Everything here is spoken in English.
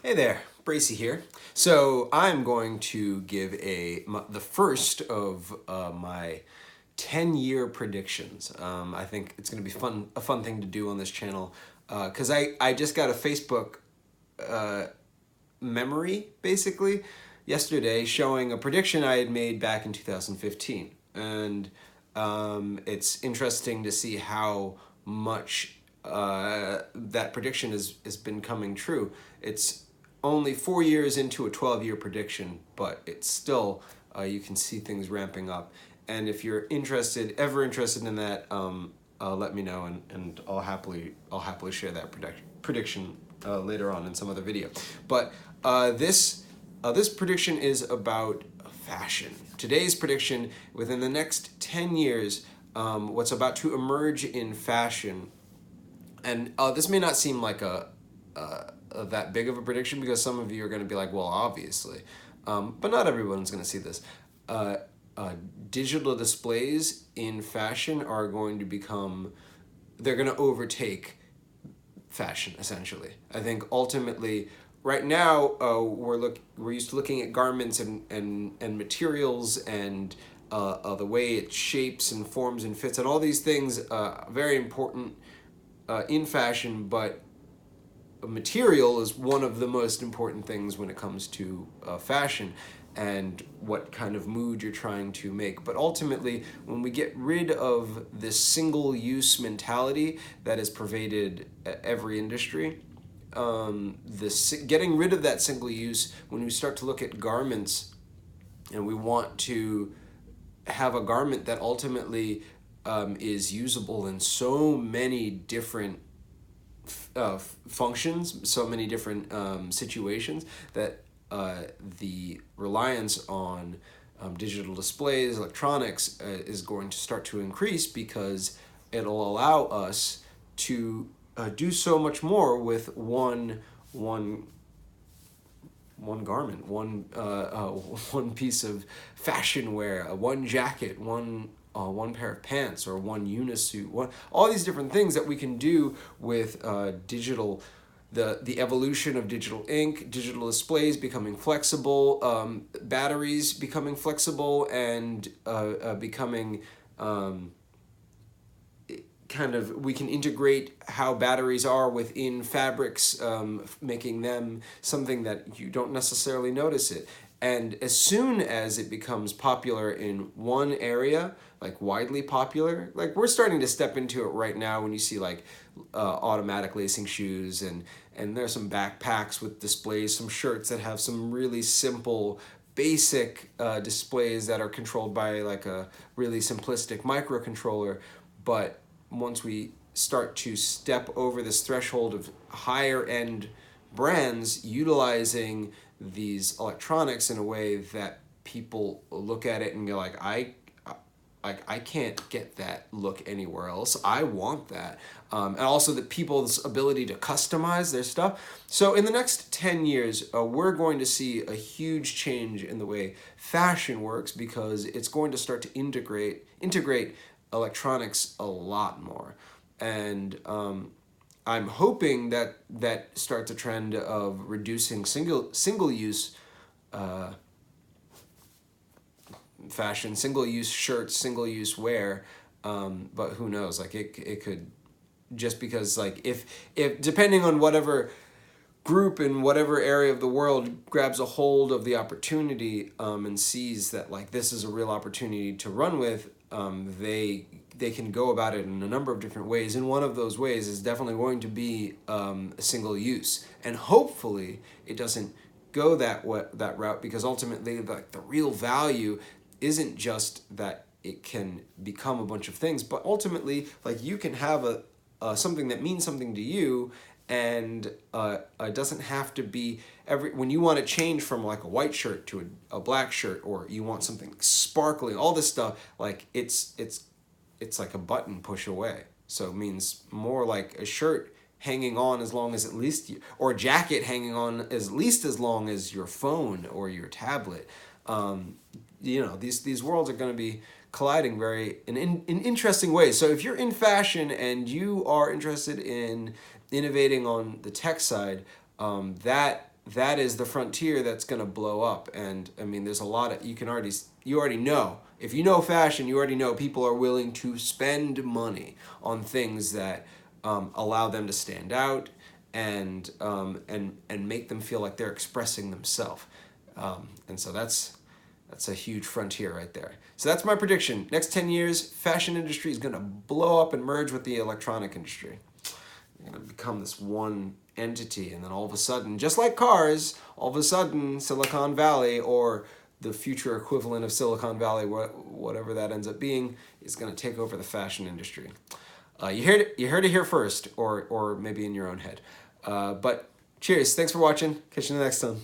Hey there, Bracy here. So I'm going to give the first of my 10-year predictions. I think it's going to be a fun thing to do on this channel because I just got a Facebook uh, memory basically yesterday showing a prediction I had made back in 2015, and it's interesting to see how much that prediction has been coming true. It's only 4 years into a 12-year prediction, but it's still you can see things ramping up. And if you're ever interested in that, let me know, and I'll happily share that prediction later on in some other video. But this prediction is about fashion. Today's prediction: within the next 10 years, what's about to emerge in fashion, and this may not seem like that big of a prediction because some of you are going to be like, well, obviously, but not everyone's going to see this. Uh, Digital displays in fashion are going to become, they're going to overtake fashion essentially. I think ultimately, right now, we're used to looking at garments and materials and the way it shapes and forms and fits and all these things, very important in fashion, but material is one of the most important things when it comes to fashion and what kind of mood you're trying to make. But ultimately, when we get rid of this single-use mentality that has pervaded every industry, getting rid of that single use, when we start to look at garments and we want to have a garment that ultimately is usable in so many different functions, so many different situations, that the reliance on digital displays, electronics, is going to start to increase because it'll allow us to do so much more with one garment, one piece of fashion wear, one jacket, one pair of pants, or one unisuit, all these different things that we can do with digital, the evolution of digital ink, digital displays becoming flexible, batteries becoming flexible, and becoming kind of, we can integrate how batteries are within fabrics, making them something that you don't necessarily notice it. And as soon as it becomes popular in one area, like widely popular, like we're starting to step into it right now when you see like automatic lacing shoes, and there's some backpacks with displays, some shirts that have some really simple basic displays that are controlled by like a really simplistic microcontroller. But once we start to step over this threshold of higher end brands utilizing these electronics in a way that people look at it and go like, I can't get that look anywhere else. I want that. And also the people's ability to customize their stuff. So in the next 10 years, we're going to see a huge change in the way fashion works because it's going to start to integrate electronics a lot more. And I'm hoping that starts a trend of reducing single use fashion, single use shirts, single use wear. But who knows? Like it could, just because like if depending on whatever group in whatever area of the world grabs a hold of the opportunity, and sees that like this is a real opportunity to run with, they can go about it in a number of different ways. And one of those ways is definitely going to be a single use. And hopefully it doesn't go that route, because ultimately like the real value isn't just that it can become a bunch of things, but ultimately like you can have something that means something to you, and it doesn't have to be when you want to change from like a white shirt to a black shirt, or you want something sparkling, all this stuff, like it's like a button push away. So it means more like a shirt hanging on as long as at least or a jacket hanging on at least as long as your phone or your tablet. These worlds are going to be colliding in interesting ways. So if you're in fashion and you are interested in innovating on the tech side, that is the frontier that's going to blow up. And I mean, there's a lot of, you already know, if you know fashion, you already know people are willing to spend money on things that allow them to stand out and make them feel like they're expressing themselves. And so that's a huge frontier right there. So that's my prediction. Next 10 years, fashion industry is going to blow up and merge with the electronic industry. They're going to become this one entity, and then all of a sudden, just like cars, all of a sudden Silicon Valley, or the future equivalent of Silicon Valley, whatever that ends up being, is going to take over the fashion industry. You heard it here first, or maybe in your own head. But cheers. Thanks for watching. Catch you next time.